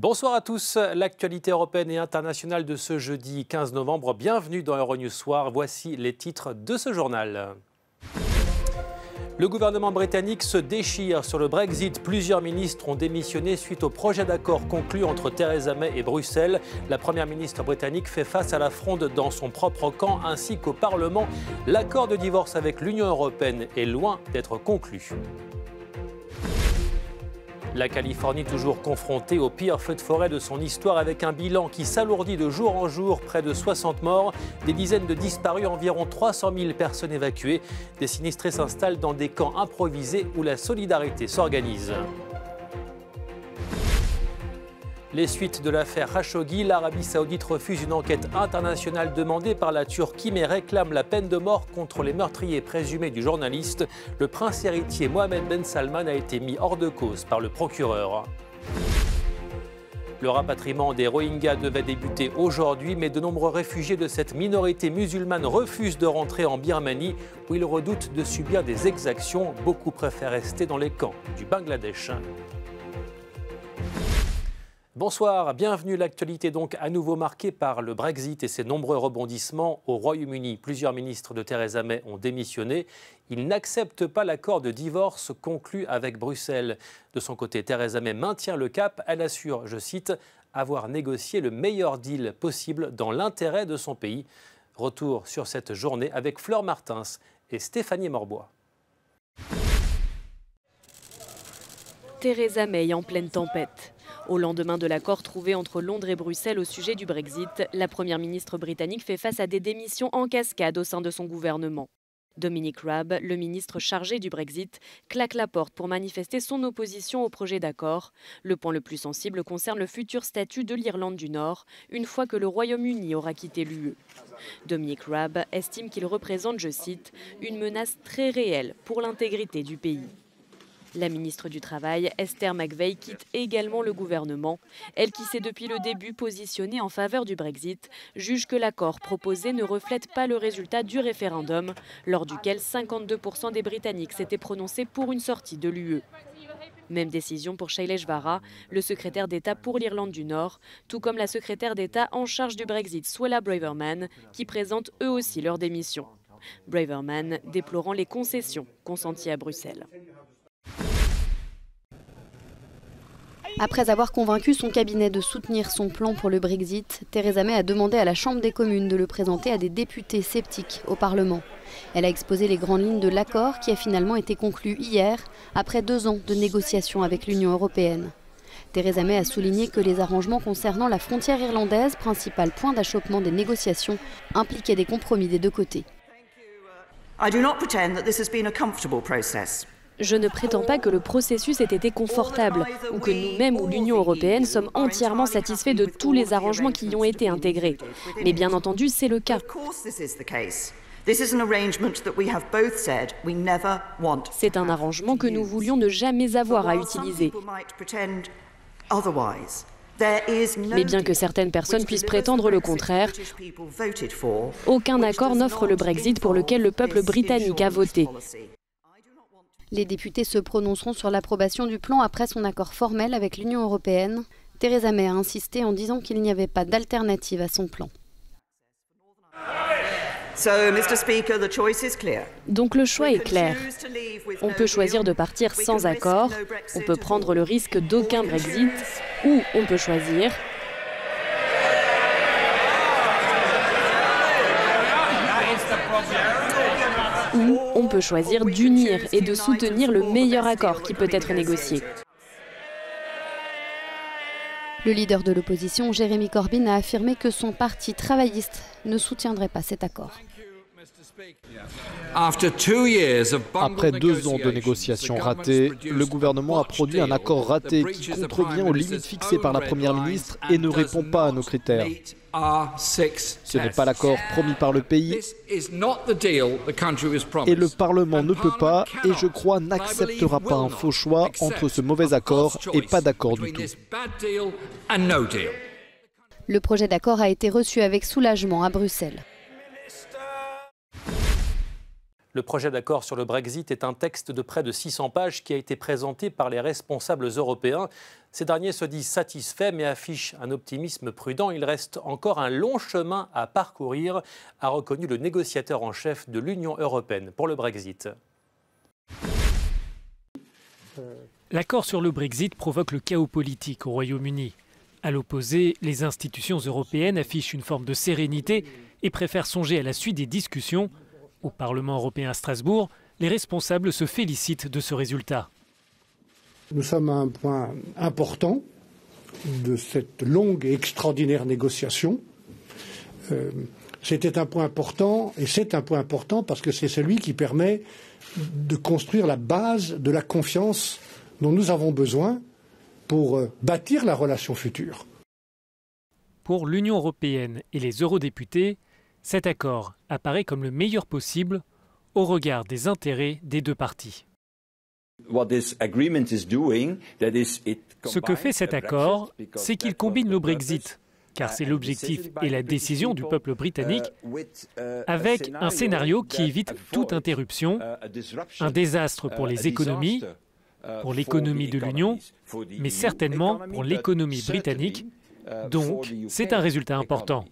Bonsoir à tous, l'actualité européenne et internationale de ce jeudi 15 novembre. Bienvenue dans Euronews Soir, voici les titres de ce journal. Le gouvernement britannique se déchire sur le Brexit. Plusieurs ministres ont démissionné suite au projet d'accord conclu entre Theresa May et Bruxelles. La première ministre britannique fait face à la fronde dans son propre camp ainsi qu'au Parlement. L'accord de divorce avec l'Union européenne est loin d'être conclu. La Californie toujours confrontée au pire feu de forêt de son histoire avec un bilan qui s'alourdit de jour en jour, près de 60 morts, des dizaines de disparus, environ 300 000 personnes évacuées. Des sinistrés s'installent dans des camps improvisés où la solidarité s'organise. Les suites de l'affaire Khashoggi, l'Arabie Saoudite refuse une enquête internationale demandée par la Turquie mais réclame la peine de mort contre les meurtriers présumés du journaliste. Le prince héritier Mohammed Ben Salman a été mis hors de cause par le procureur. Le rapatriement des Rohingyas devait débuter aujourd'hui, mais de nombreux réfugiés de cette minorité musulmane refusent de rentrer en Birmanie où ils redoutent de subir des exactions. Beaucoup préfèrent rester dans les camps du Bangladesh. Bonsoir, bienvenue. L'actualité donc à nouveau marquée par le Brexit et ses nombreux rebondissements au Royaume-Uni. Plusieurs ministres de Theresa May ont démissionné. Ils n'acceptent pas l'accord de divorce conclu avec Bruxelles. De son côté, Theresa May maintient le cap. Elle assure, je cite, avoir négocié le meilleur deal possible dans l'intérêt de son pays. Retour sur cette journée avec Fleur Martins et Stéphanie Morbois. Theresa May en pleine tempête. Au lendemain de l'accord trouvé entre Londres et Bruxelles au sujet du Brexit, la première ministre britannique fait face à des démissions en cascade au sein de son gouvernement. Dominic Raab, le ministre chargé du Brexit, claque la porte pour manifester son opposition au projet d'accord. Le point le plus sensible concerne le futur statut de l'Irlande du Nord, une fois que le Royaume-Uni aura quitté l'UE. Dominic Raab estime qu'il représente, je cite, une menace très réelle pour l'intégrité du pays. La ministre du Travail, Esther McVey, quitte également le gouvernement. Elle qui s'est depuis le début positionnée en faveur du Brexit, juge que l'accord proposé ne reflète pas le résultat du référendum, lors duquel 52% des Britanniques s'étaient prononcés pour une sortie de l'UE. Même décision pour Shailesh Vara, le secrétaire d'État pour l'Irlande du Nord, tout comme la secrétaire d'État en charge du Brexit, Suella Braverman, qui présentent eux aussi leur démission. Braverman déplorant les concessions consenties à Bruxelles. Après avoir convaincu son cabinet de soutenir son plan pour le Brexit, Theresa May a demandé à la Chambre des communes de le présenter à des députés sceptiques au Parlement. Elle a exposé les grandes lignes de l'accord qui a finalement été conclu hier, après 2 ans de négociations avec l'Union européenne. Theresa May a souligné que les arrangements concernant la frontière irlandaise, principal point d'achoppement des négociations, impliquaient des compromis des deux côtés. Je ne prétends pas que le processus ait été confortable ou que nous-mêmes ou l'Union européenne sommes entièrement satisfaits de tous les arrangements qui y ont été intégrés. Mais bien entendu, c'est le cas. C'est un arrangement que nous voulions ne jamais avoir à utiliser. Mais bien que certaines personnes puissent prétendre le contraire, aucun accord n'offre le Brexit pour lequel le peuple britannique a voté. Les députés se prononceront sur l'approbation du plan après son accord formel avec l'Union européenne. Theresa May a insisté en disant qu'il n'y avait pas d'alternative à son plan. Donc le choix est clair. On peut choisir de partir sans accord, on peut prendre le risque d'aucun Brexit, ou on peut choisir d'unir et de soutenir le meilleur accord qui peut être négocié. Le leader de l'opposition, Jeremy Corbyn, a affirmé que son parti travailliste ne soutiendrait pas cet accord. Après 2 ans de négociations ratées, le gouvernement a produit un accord raté qui contrevient aux limites fixées par la Première ministre et ne répond pas à nos critères. Ce n'est pas l'accord promis par le pays et le Parlement ne peut pas et je crois n'acceptera pas un faux choix entre ce mauvais accord et pas d'accord du tout. Le projet d'accord a été reçu avec soulagement à Bruxelles. Le projet d'accord sur le Brexit est un texte de près de 600 pages qui a été présenté par les responsables européens. Ces derniers se disent satisfaits mais affichent un optimisme prudent. Il reste encore un long chemin à parcourir, a reconnu le négociateur en chef de l'Union européenne pour le Brexit. L'accord sur le Brexit provoque le chaos politique au Royaume-Uni. À l'opposé, les institutions européennes affichent une forme de sérénité et préfèrent songer à la suite des discussions. Au Parlement européen à Strasbourg, les responsables se félicitent de ce résultat. Nous sommes à un point important de cette longue et extraordinaire négociation. C'était un point important, et c'est un point important parce que c'est celui qui permet de construire la base de la confiance dont nous avons besoin pour bâtir la relation future. Pour l'Union européenne et les eurodéputés, cet accord apparaît comme le meilleur possible au regard des intérêts des deux parties. Ce que fait cet accord, c'est qu'il combine le Brexit, car c'est l'objectif et la décision du peuple britannique, avec un scénario qui évite toute interruption, un désastre pour les économies, pour l'économie de l'Union, mais certainement pour l'économie britannique. Donc, c'est un résultat important.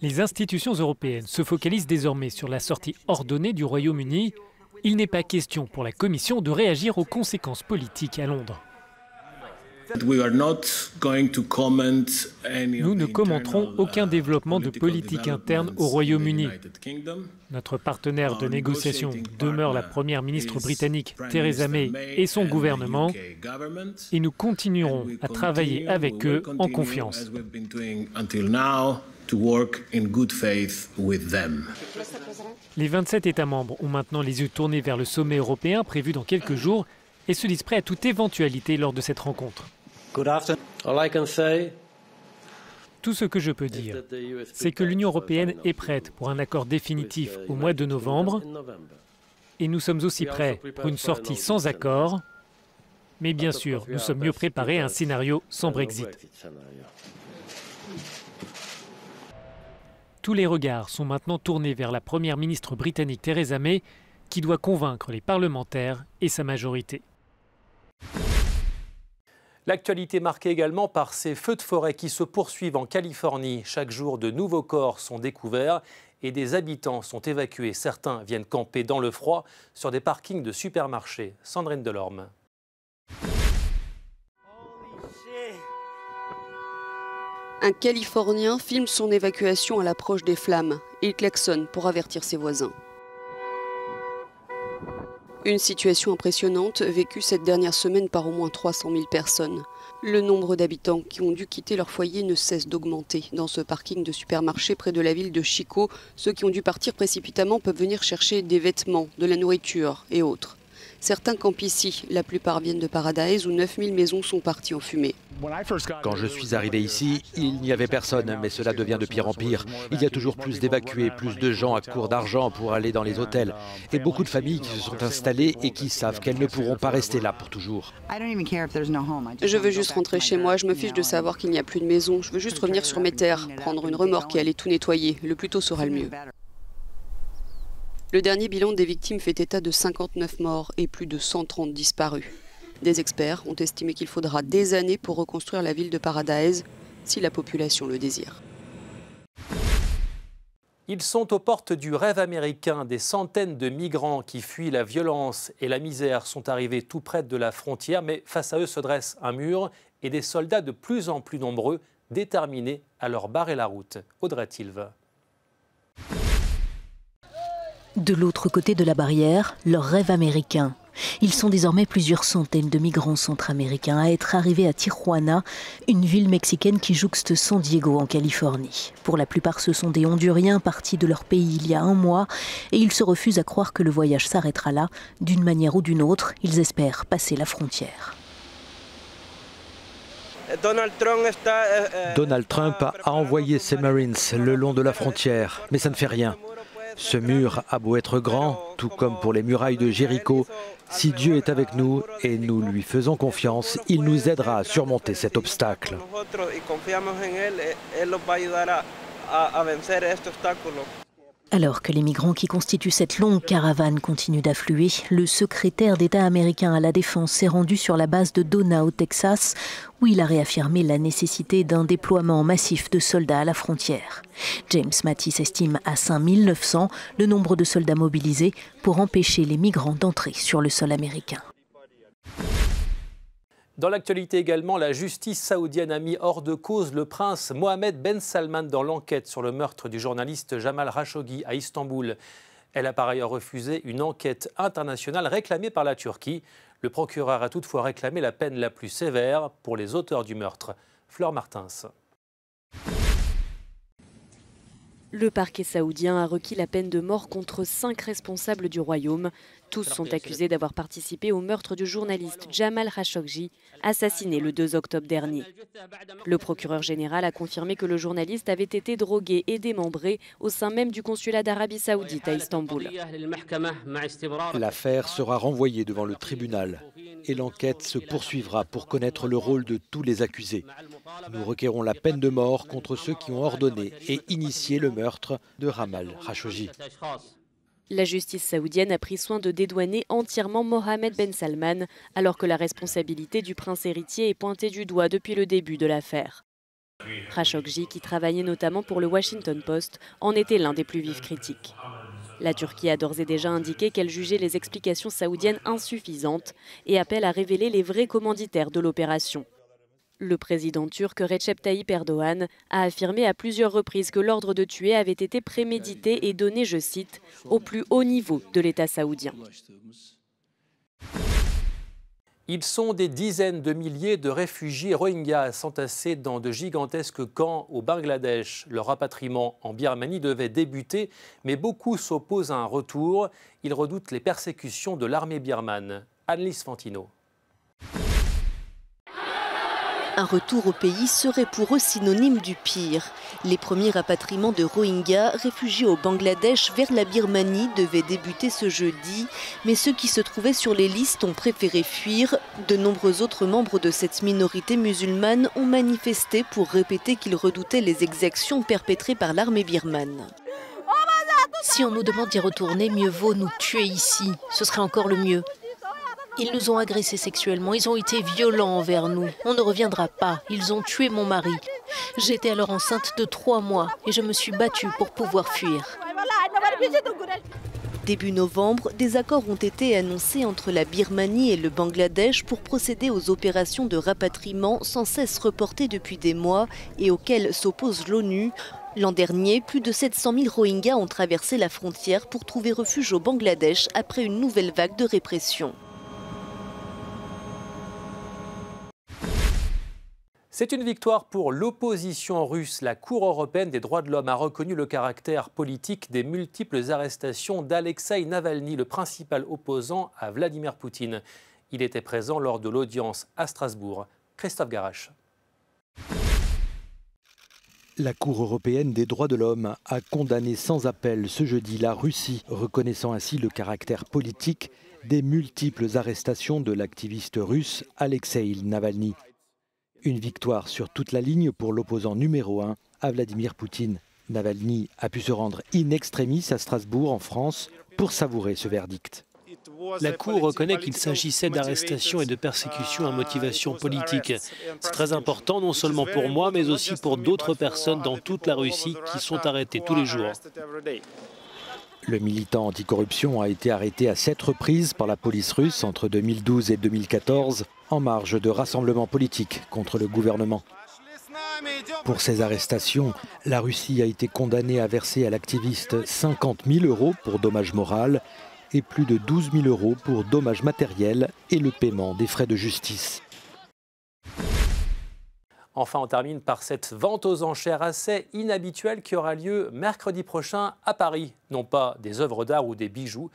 Les institutions européennes se focalisent désormais sur la sortie ordonnée du Royaume-Uni. Il n'est pas question pour la Commission de réagir aux conséquences politiques à Londres. Nous ne commenterons aucun développement de politique interne au Royaume-Uni. Notre partenaire de négociation demeure la première ministre britannique Theresa May et son gouvernement, et nous continuerons à travailler avec eux en confiance. Les 27 États membres ont maintenant les yeux tournés vers le sommet européen prévu dans quelques jours et se disent prêts à toute éventualité lors de cette rencontre. Tout ce que je peux dire, c'est que l'Union européenne est prête pour un accord définitif au mois de novembre et nous sommes aussi prêts pour une sortie sans accord, mais bien sûr, nous sommes mieux préparés à un scénario sans Brexit. Tous les regards sont maintenant tournés vers la première ministre britannique Theresa May, qui doit convaincre les parlementaires et sa majorité. L'actualité marquée également par ces feux de forêt qui se poursuivent en Californie. Chaque jour, de nouveaux corps sont découverts et des habitants sont évacués. Certains viennent camper dans le froid sur des parkings de supermarchés. Sandrine Delorme. Un Californien filme son évacuation à l'approche des flammes. Il klaxonne pour avertir ses voisins. Une situation impressionnante vécue cette dernière semaine par au moins 300 000 personnes. Le nombre d'habitants qui ont dû quitter leur foyer ne cesse d'augmenter. Dans ce parking de supermarché près de la ville de Chico, ceux qui ont dû partir précipitamment peuvent venir chercher des vêtements, de la nourriture et autres. Certains campent ici, la plupart viennent de Paradise où 9000 maisons sont parties en fumée. Quand je suis arrivé ici, il n'y avait personne, mais cela devient de pire en pire. Il y a toujours plus d'évacués, plus de gens à court d'argent pour aller dans les hôtels. Et beaucoup de familles qui se sont installées et qui savent qu'elles ne pourront pas rester là pour toujours. Je veux juste rentrer chez moi, je me fiche de savoir qu'il n'y a plus de maison. Je veux juste revenir sur mes terres, prendre une remorque et aller tout nettoyer. Le plus tôt sera le mieux. Le dernier bilan des victimes fait état de 59 morts et plus de 130 disparus. Des experts ont estimé qu'il faudra des années pour reconstruire la ville de Paradise, si la population le désire. Ils sont aux portes du rêve américain. Des centaines de migrants qui fuient la violence et la misère sont arrivés tout près de la frontière, mais face à eux se dresse un mur et des soldats de plus en plus nombreux, déterminés à leur barrer la route. Audrey Tilve. De l'autre côté de la barrière, leur rêve américain. Ils sont désormais plusieurs centaines de migrants centra-américains à être arrivés à Tijuana, une ville mexicaine qui jouxte San Diego en Californie. Pour la plupart, ce sont des Honduriens partis de leur pays il y a un mois et ils se refusent à croire que le voyage s'arrêtera là. D'une manière ou d'une autre, ils espèrent passer la frontière. Donald Trump a envoyé ses Marines le long de la frontière, mais ça ne fait rien. Ce mur a beau être grand, tout comme pour les murailles de Jéricho, si Dieu est avec nous et nous lui faisons confiance, il nous aidera à surmonter cet obstacle. Alors que les migrants qui constituent cette longue caravane continuent d'affluer, le secrétaire d'État américain à la Défense s'est rendu sur la base de Donna au Texas, où il a réaffirmé la nécessité d'un déploiement massif de soldats à la frontière. James Mattis estime à 5900 le nombre de soldats mobilisés pour empêcher les migrants d'entrer sur le sol américain. Dans l'actualité également, la justice saoudienne a mis hors de cause le prince Mohammed Ben Salman dans l'enquête sur le meurtre du journaliste Jamal Khashoggi à Istanbul. Elle a par ailleurs refusé une enquête internationale réclamée par la Turquie. Le procureur a toutefois réclamé la peine la plus sévère pour les auteurs du meurtre. Fleur Martins. Le parquet saoudien a requis la peine de mort contre 5 responsables du royaume. Tous sont accusés d'avoir participé au meurtre du journaliste Jamal Khashoggi, assassiné le 2 octobre dernier. Le procureur général a confirmé que le journaliste avait été drogué et démembré au sein même du consulat d'Arabie Saoudite à Istanbul. L'affaire sera renvoyée devant le tribunal et l'enquête se poursuivra pour connaître le rôle de tous les accusés. Nous requérons la peine de mort contre ceux qui ont ordonné et initié le meurtre de Jamal Khashoggi. La justice saoudienne a pris soin de dédouaner entièrement Mohammed Ben Salman, alors que la responsabilité du prince héritier est pointée du doigt depuis le début de l'affaire. Khashoggi, qui travaillait notamment pour le Washington Post, en était l'un des plus vifs critiques. La Turquie a d'ores et déjà indiqué qu'elle jugeait les explications saoudiennes insuffisantes et appelle à révéler les vrais commanditaires de l'opération. Le président turc Recep Tayyip Erdogan a affirmé à plusieurs reprises que l'ordre de tuer avait été prémédité et donné, je cite, au plus haut niveau de l'État saoudien. Ils sont des dizaines de milliers de réfugiés rohingyas s'entasser dans de gigantesques camps au Bangladesh. Leur rapatriement en Birmanie devait débuter, mais beaucoup s'opposent à un retour. Ils redoutent les persécutions de l'armée birmane. Annelise Fantino. Un retour au pays serait pour eux synonyme du pire. Les premiers rapatriements de Rohingyas réfugiés au Bangladesh vers la Birmanie devaient débuter ce jeudi, mais ceux qui se trouvaient sur les listes ont préféré fuir. De nombreux autres membres de cette minorité musulmane ont manifesté pour répéter qu'ils redoutaient les exactions perpétrées par l'armée birmane. Si on nous demande d'y retourner, mieux vaut nous tuer ici. Ce serait encore le mieux. Ils nous ont agressés sexuellement, ils ont été violents envers nous. On ne reviendra pas, ils ont tué mon mari. J'étais alors enceinte de 3 mois et je me suis battue pour pouvoir fuir. Début novembre, des accords ont été annoncés entre la Birmanie et le Bangladesh pour procéder aux opérations de rapatriement sans cesse reportées depuis des mois et auxquelles s'oppose l'ONU. L'an dernier, plus de 700 000 Rohingyas ont traversé la frontière pour trouver refuge au Bangladesh après une nouvelle vague de répression. C'est une victoire pour l'opposition russe. La Cour européenne des droits de l'homme a reconnu le caractère politique des multiples arrestations d'Alexeï Navalny, le principal opposant à Vladimir Poutine. Il était présent lors de l'audience à Strasbourg. Christophe Garache. La Cour européenne des droits de l'homme a condamné sans appel ce jeudi la Russie, reconnaissant ainsi le caractère politique des multiples arrestations de l'activiste russe Alexeï Navalny. Une victoire sur toute la ligne pour l'opposant numéro 1 à Vladimir Poutine. Navalny a pu se rendre in extremis à Strasbourg, en France, pour savourer ce verdict. La Cour reconnaît qu'il s'agissait d'arrestations et de persécutions à motivation politique. C'est très important, non seulement pour moi, mais aussi pour d'autres personnes dans toute la Russie qui sont arrêtées tous les jours. Le militant anticorruption a été arrêté à 7 reprises par la police russe entre 2012 et 2014 en marge de rassemblements politiques contre le gouvernement. Pour ces arrestations, la Russie a été condamnée à verser à l'activiste 50 000 € pour dommage moral et plus de 12 000 € pour dommage matériel et le paiement des frais de justice. Enfin, on termine par cette vente aux enchères assez inhabituelle qui aura lieu mercredi prochain à Paris. Non pas des œuvres d'art ou des bijoux,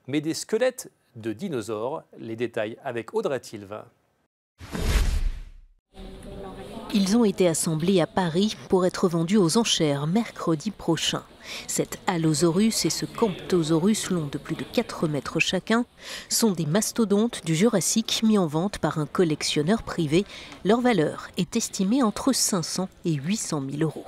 mais des squelettes de dinosaures. Les détails avec Audrey Tilve. Ils ont été assemblés à Paris pour être vendus aux enchères mercredi prochain. Cet Allosaurus et ce Camptosaurus, longs de plus de 4 mètres chacun, sont des mastodontes du Jurassique mis en vente par un collectionneur privé. Leur valeur est estimée entre 500 et 800 000 €.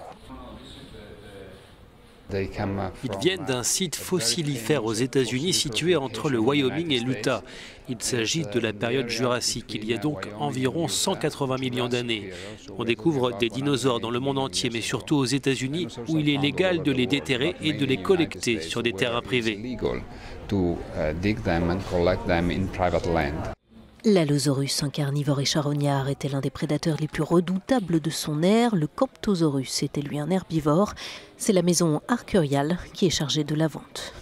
Ils viennent d'un site fossilifère aux États-Unis situé entre le Wyoming et l'Utah. Il s'agit de la période jurassique, il y a donc environ 180 millions d'années. On découvre des dinosaures dans le monde entier, mais surtout aux États-Unis, où il est légal de les déterrer et de les collecter sur des terrains privés. L'Allosaurus, un carnivore et charognard, était l'un des prédateurs les plus redoutables de son ère. Le Camptosaurus était lui un herbivore. C'est la maison Arcurial qui est chargée de la vente.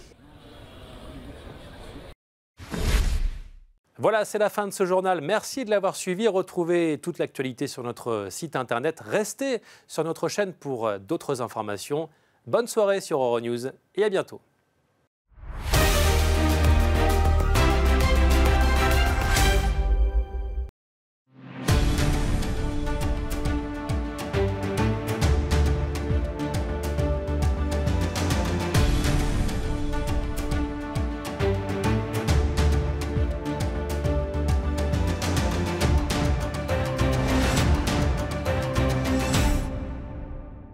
Voilà, c'est la fin de ce journal. Merci de l'avoir suivi. Retrouvez toute l'actualité sur notre site internet. Restez sur notre chaîne pour d'autres informations. Bonne soirée sur Euronews et à bientôt.